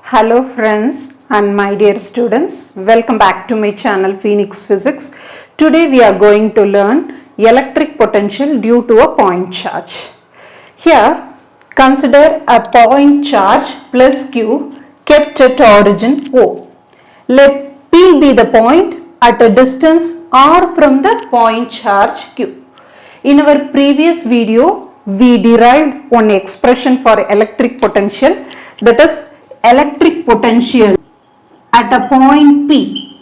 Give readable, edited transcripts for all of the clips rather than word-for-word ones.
Hello friends and my dear students, welcome back to my channel Phoenix Physics. Today we are going to learn electric potential due to a point charge. Here consider a point charge plus Q kept at origin O. Let P be the point at a distance R from the point charge Q. In our previous video, we derived one expression for electric potential, that is electric potential at a point P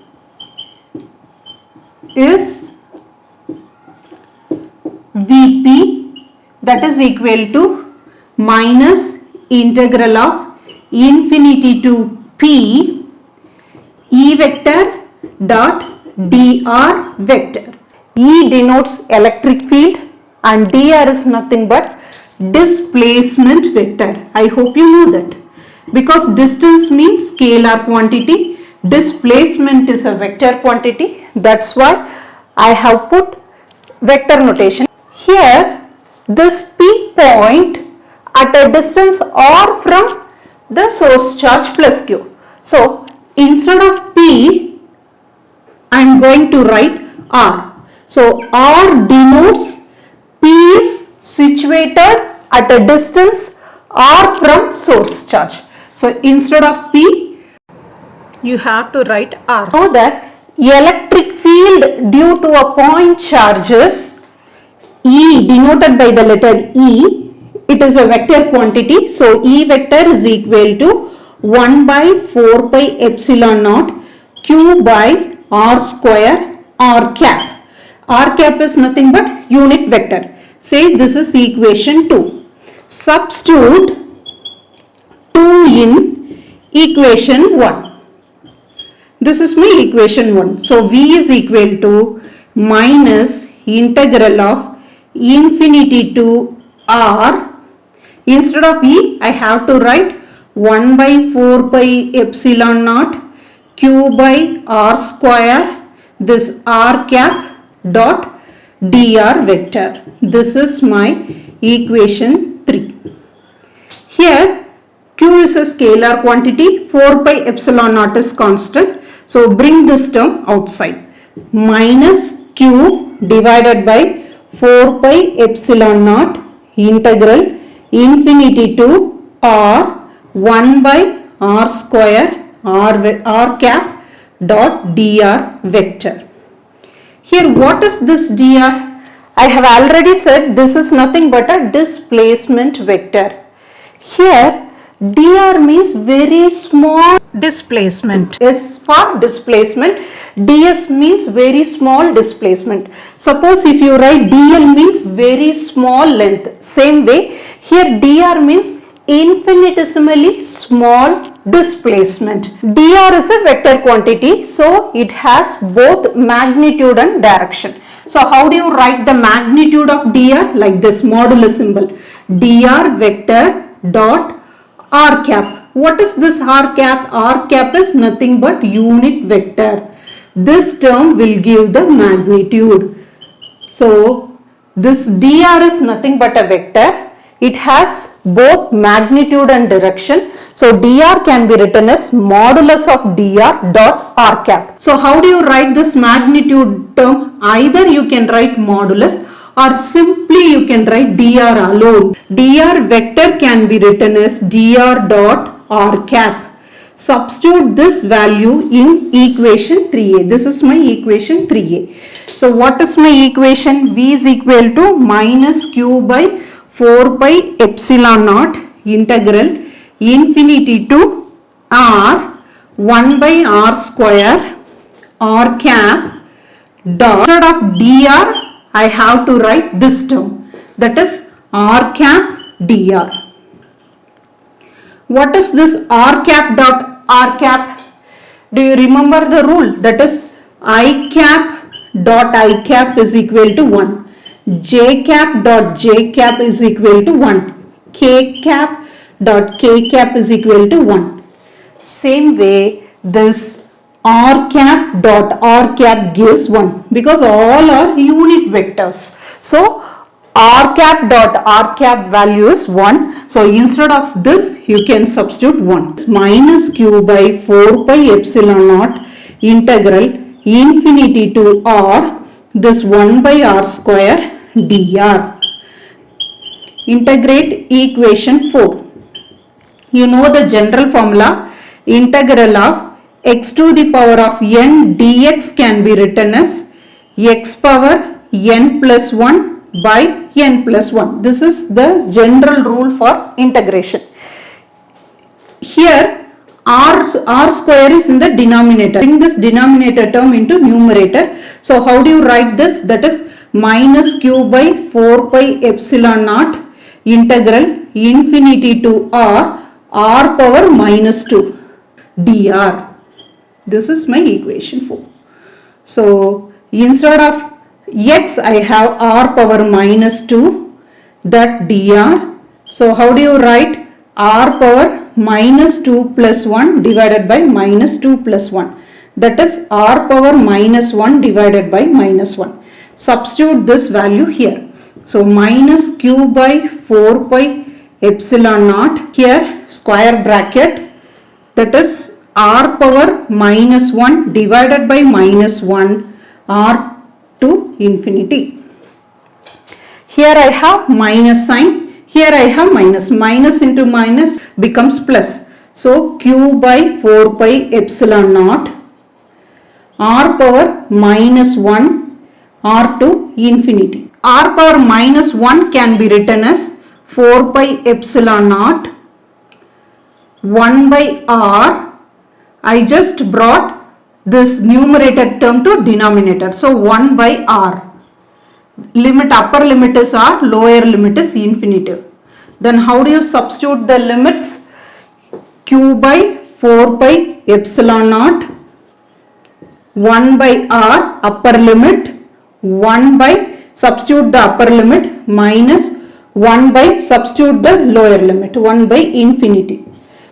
is Vp, that is equal to minus integral of infinity to P E vector dot dr vector. E denotes electric field and dr is nothing but displacement vector. I hope you know that. Because distance means scalar quantity, displacement is a vector quantity. That's why I have put vector notation. Here this P point at a distance R from the source charge plus Q. So instead of P, I am going to write R. So R denotes P is situated at a distance R from source charge. So instead of P, you have to write R. Know that electric field due to a point charge is E, denoted by the letter E. It is a vector quantity. So E vector is equal to 1 by 4 pi epsilon naught Q by R square R cap. R cap is nothing but unit vector. Say this is equation 2. Substitute 2 in equation 1. This is my equation 1. So V is equal to minus integral of infinity to R. Instead of E, I have to write 1 by 4 pi epsilon naught Q by R square, this R cap dot dr vector. This is my equation 3. Here Q is a scalar quantity, 4 pi epsilon naught is constant. So bring this term outside. Minus Q divided by 4 pi epsilon naught integral infinity to R 1 by R square R cap dot dr vector. Here what is this dr? I have already said this is nothing but a displacement vector. Here dr means very small displacement. S for displacement, ds means very small displacement. Suppose if you write dl means very small length, same way here dr means infinitesimally small displacement. Dr is a vector quantity, so it has both magnitude and direction. So how do you write the magnitude of dr? Like this modulus symbol, dr vector dot r cap. What is this r cap? R cap is nothing but unit vector. This term will give the magnitude. So this dr is nothing but a vector. It has both magnitude and direction. So dr can be written as modulus of dr dot r cap. So how do you write this magnitude term? Either you can write modulus or simply you can write dr alone. Dr vector can be written as dr dot r cap. Substitute this value in equation 3a. This is my equation 3a. So what is my equation? V is equal to minus q by 4 pi epsilon naught integral infinity to R 1 by R square R cap dot. Instead of dr, I have to write this term, that is R cap dr. What is this R cap dot R cap? Do you remember the rule? That is I cap dot I cap is equal to 1. J cap dot J cap is equal to 1. K cap dot K cap is equal to 1. Same way this R cap dot R cap gives 1 because all are unit vectors. So r cap dot r cap value is 1. So instead of this you can substitute 1. Minus q by 4 pi epsilon naught integral infinity to r this 1 by r square dr. Integrate equation 4. You know the general formula, integral of x to the power of n dx can be written as x power n plus 1 by n plus 1. This is the general rule for integration. Here r square is in the denominator. Bring this denominator term into numerator. So how do you write this? That is minus q by 4 pi epsilon naught integral infinity to r power minus 2 dr. This is my equation 4. So instead of x I have r power minus 2 that dr. So how do you write r power minus 2 plus 1 divided by minus 2 plus 1, that is r power minus 1 divided by minus 1. Substitute this value here. So minus q by 4 pi epsilon naught, here square bracket, that is r power minus 1 divided by minus 1 r to infinity. Here I have minus sign, here I have minus. Minus into minus becomes plus. So q by 4 pi epsilon naught r power minus 1 r to infinity. R power minus 1 can be written as 4 pi epsilon naught 1 by r. I just brought this numerator term to denominator. So 1 by r. Limit, upper limit is r, lower limit is infinitive. Then how do you substitute the limits? Q by 4 pi epsilon naught 1 by r upper limit 1 by, substitute the upper limit, minus 1 by, substitute the lower limit, 1 by infinity.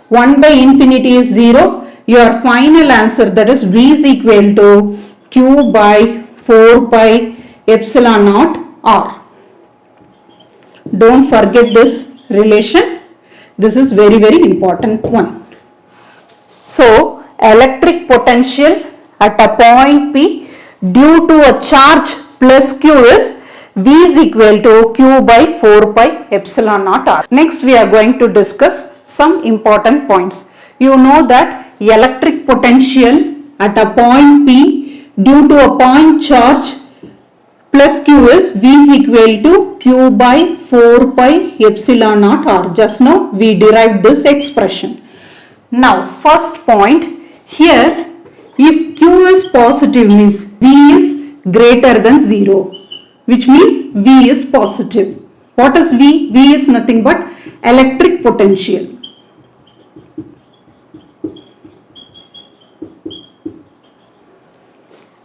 1 by infinity is 0. Your final answer, that is v is equal to q by 4 pi epsilon naught r. Don't forget this relation. This is very important one. So electric potential at a point P due to a charge plus q is v is equal to q by 4 pi epsilon naught r. Next we are going to discuss some important points. You know that electric potential at a point P due to a point charge plus q is v is equal to q by 4 pi epsilon naught r. Just now we derived this expression. Now first point, here if q is positive means v is greater than 0, which means v is positive. What is v? V is nothing but electric potential.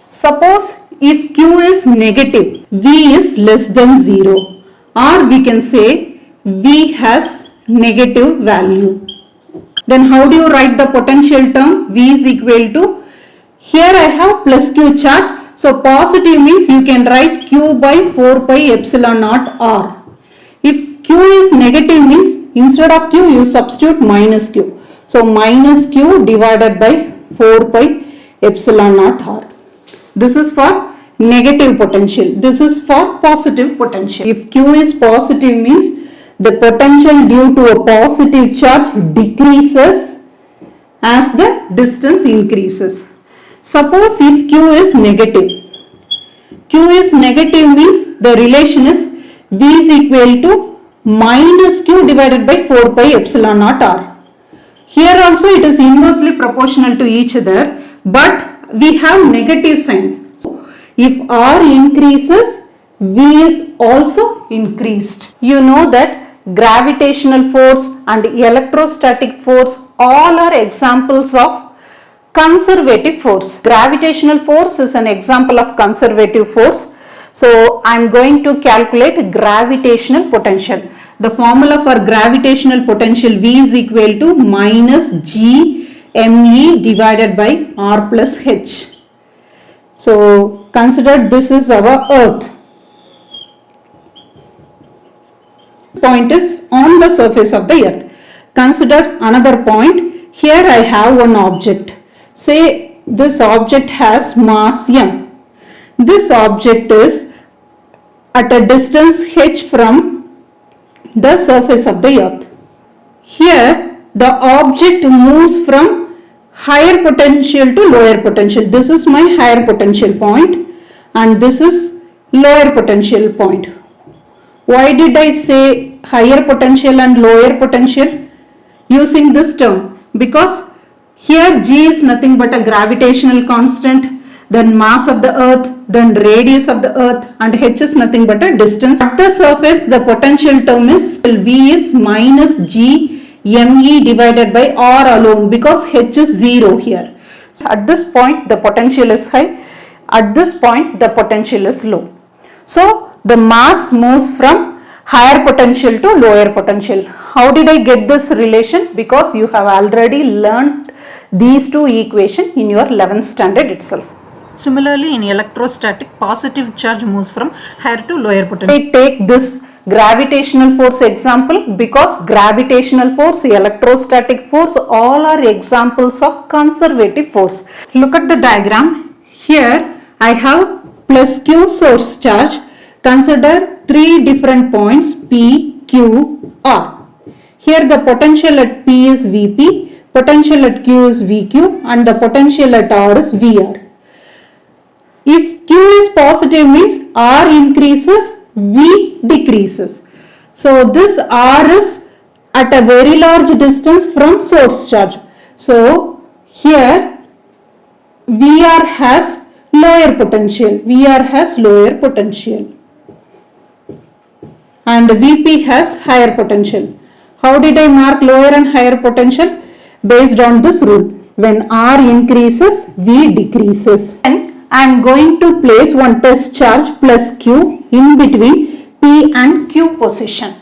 Suppose if q is negative, v is less than 0, or we can say v has negative value. Then how do you write the potential term? V is equal to, here I have plus q charge. So positive means you can write q by 4 pi epsilon naught r. If q is negative means instead of q you substitute minus q. So minus q divided by 4 pi epsilon naught r. This is for negative potential. This is for positive potential. If q is positive means the potential due to a positive charge decreases as the distance increases. Suppose if q is negative. Q is negative means the relation is v is equal to minus q divided by 4 pi epsilon naught r. Here also it is inversely proportional to each other, but we have negative sign. So if r increases, v is also increased. You know that gravitational force and electrostatic force all are examples of conservative force. Gravitational force is an example of conservative force. So I am going to calculate gravitational potential. The formula for gravitational potential V is equal to minus G ME divided by R plus H. So consider this is our earth. Point is on the surface of the earth. Consider another point. Here I have one object. Say this object has mass m. This object is at a distance h from the surface of the earth. Here the object moves from higher potential to lower potential. This is my higher potential point and this is lower potential point. Why did I say higher potential and lower potential using this term? Because here g is nothing but a gravitational constant, then mass of the earth, then radius of the earth, and h is nothing but a distance. At the surface the potential term is v is minus g me divided by r alone because h is 0 here. At this point the potential is high, at this point the potential is low. So the mass moves from higher potential to lower potential. How did I get this relation? Because you have already learnt these two equations in your 11th standard itself. Similarly, in electrostatic, positive charge moves from higher to lower potential. I take this gravitational force example because gravitational force, electrostatic force, all are examples of conservative force. Look at the diagram. Here I have plus q source charge. Consider three different points P, Q, R. Here the potential at P is Vp, potential at Q is Vq, and the potential at R is Vr. If Q is positive means R increases, V decreases. So this R is at a very large distance from source charge. So here Vr has lower potential. Vr has lower potential. And Vp has higher potential. How did I mark lower and higher potential? Based on this rule. When R increases, V decreases. And I am going to place one test charge plus Q in between P and Q position.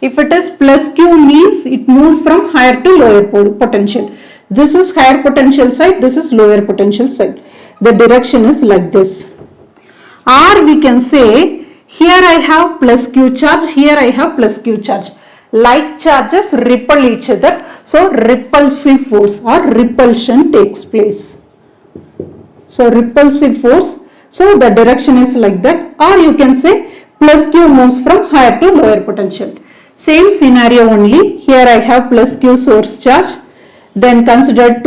If it is plus Q means it moves from higher to lower potential. This is higher potential side, this is lower potential side. The direction is like this. Or we can say here I have plus Q charge, here I have plus Q charge. Like charges repel each other, so repulsive force or repulsion takes place. So repulsive force, so the direction is like that, or you can say plus Q moves from higher to lower potential. Same scenario only, here I have plus Q source charge, then consider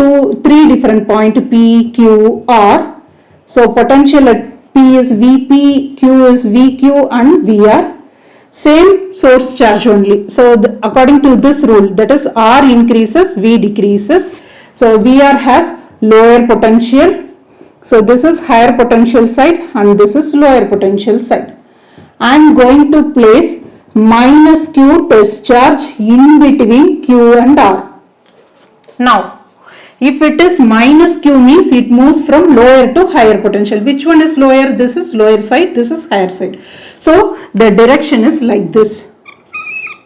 three different point P, Q, R. So potential at P is Vp, Q is Vq and Vr. Same source charge only. So according to this rule, that is R increases, V decreases. So Vr has lower potential. So this is higher potential side and this is lower potential side. I am going to place minus Q test charge in between Q and R. Now, if it is minus Q means it moves from lower to higher potential. Which one is lower? This is lower side, this is higher side. So the direction is like this.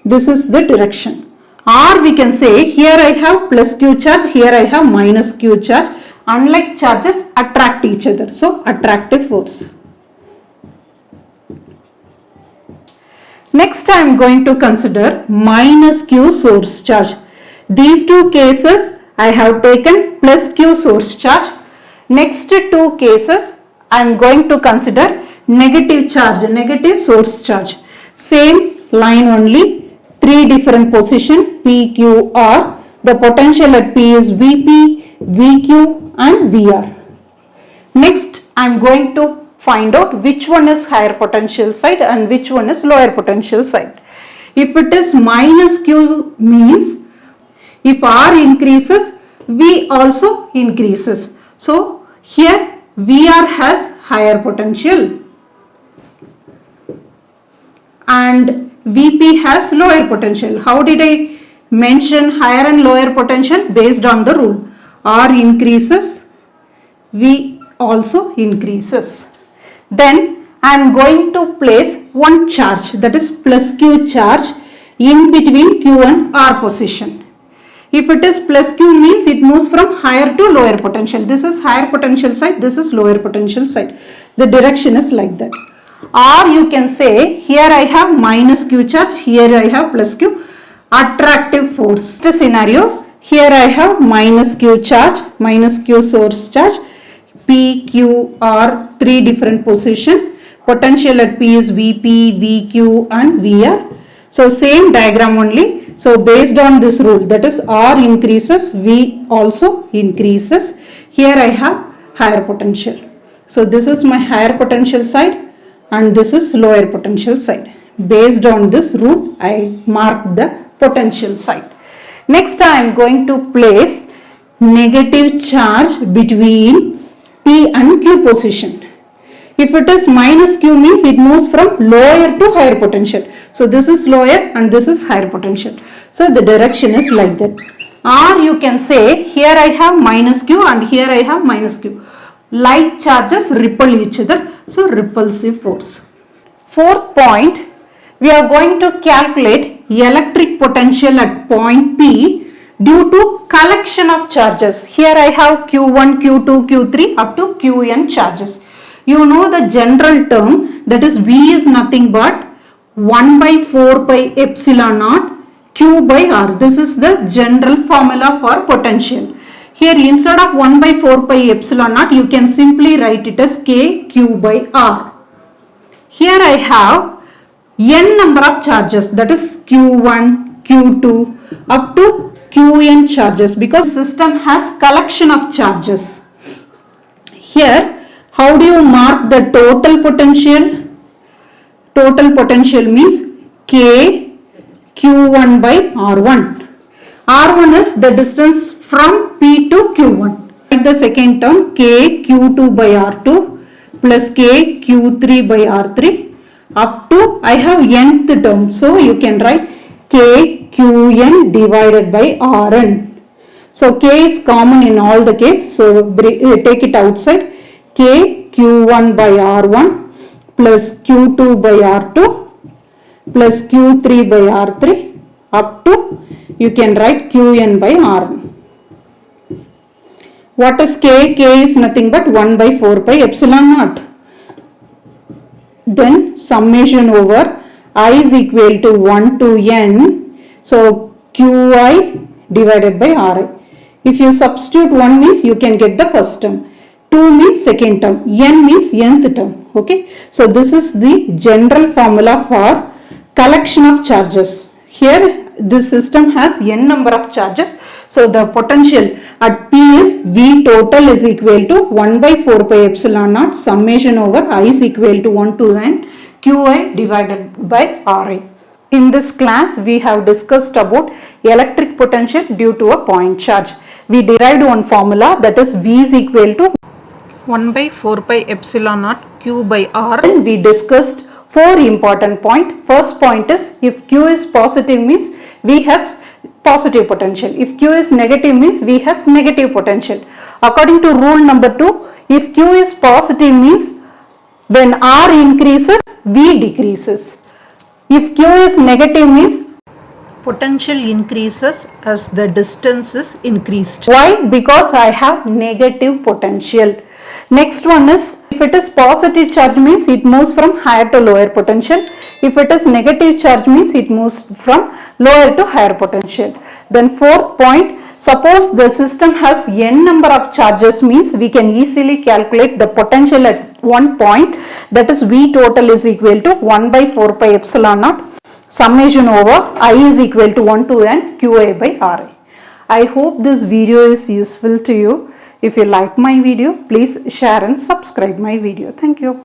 This is the direction. Or we can say here I have plus Q charge, here I have minus Q charge. Unlike charges attract each other. So attractive force. Next I am going to consider minus Q source charge. These two cases I have taken plus Q source charge. Next two cases I am going to consider negative charge, negative source charge. Same line only, three different position P, Q, R. The potential at P is Vp, Vq and Vr. Next I am going to find out which one is higher potential side and which one is lower potential side. If it is minus Q means if R increases, V also increases. So here Vr has higher potential and Vp has lower potential. How did I mention higher and lower potential? Based on the rule. R increases, V also increases. Then I am going to place one charge, that is plus Q charge, in between Q and R position. If it is plus Q means it moves from higher to lower potential. This is higher potential side, this is lower potential side. The direction is like that. Or you can say here I have minus q charge, here I have plus q. Attractive force. This scenario, here I have minus q charge, minus q source charge, P, Q are three different position. Potential at P is Vp, Vq and Vr. So same diagram only. So based on this rule, that is R increases, V also increases. Here I have higher potential. So this is my higher potential side and this is lower potential side. Based on this rule, I mark the potential side. Next I am going to place negative charge between P and Q position. If it is minus Q means it moves from lower to higher potential. So this is lower and this is higher potential. So the direction is like that. Or you can say here I have minus Q and here I have minus Q. Like charges repel each other. So repulsive force. Fourth point, we are going to calculate electric potential at point P due to collection of charges. Here I have Q1, Q2, Q3 up to Qn charges. You know the general term, that is V is nothing but 1 by 4 pi epsilon naught Q by R. This is the general formula for potential. Here instead of 1 by 4 pi epsilon naught, you can simply write it as K Q by R. Here I have n number of charges, that is Q1, Q2 up to Qn charges, because system has collection of charges. Here how do you mark the total potential? Total potential means K Q1 by R1. R1 is the distance from P to Q1. Write the second term K Q2 by R2 plus K Q3 by R3 up to I have nth term. So you can write K Qn divided by Rn. So K is common in all the case. So take it outside. K Q1 by R1 plus Q2 by R2 plus Q3 by R3 up to you can write Qn by Rn. What is K? K is nothing but 1 by 4 pi epsilon naught. Then summation over I is equal to 1 to n. So Qi divided by Ri. If you substitute 1 means you can get the first term. 2 means second term, n means nth term. Okay, so this is the general formula for collection of charges. Here this system has n number of charges. So the potential at P is V total is equal to 1 by 4 pi epsilon naught summation over I is equal to 1 to n Qi divided by Ri. In this class we have discussed about electric potential due to a point charge. We derived one formula, that is V is equal to 1 by 4 pi epsilon naught Q by R. And we discussed four important points. First point is if Q is positive means V has positive potential. If Q is negative means V has negative potential. According to rule number 2, if Q is positive means when R increases, V decreases. If Q is negative means Potential increases as the distance is increased. why? Because I have negative potential. Next one is if it is positive charge means it moves from higher to lower potential. If it is negative charge means it moves from lower to higher potential. Then fourth point, suppose the system has n number of charges means we can easily calculate the potential at one point, that is V total is equal to 1 by 4 pi epsilon naught summation over I is equal to 1 to n Qi by Ri. I hope this video is useful to you. If you like my video, please share and subscribe my video. Thank you.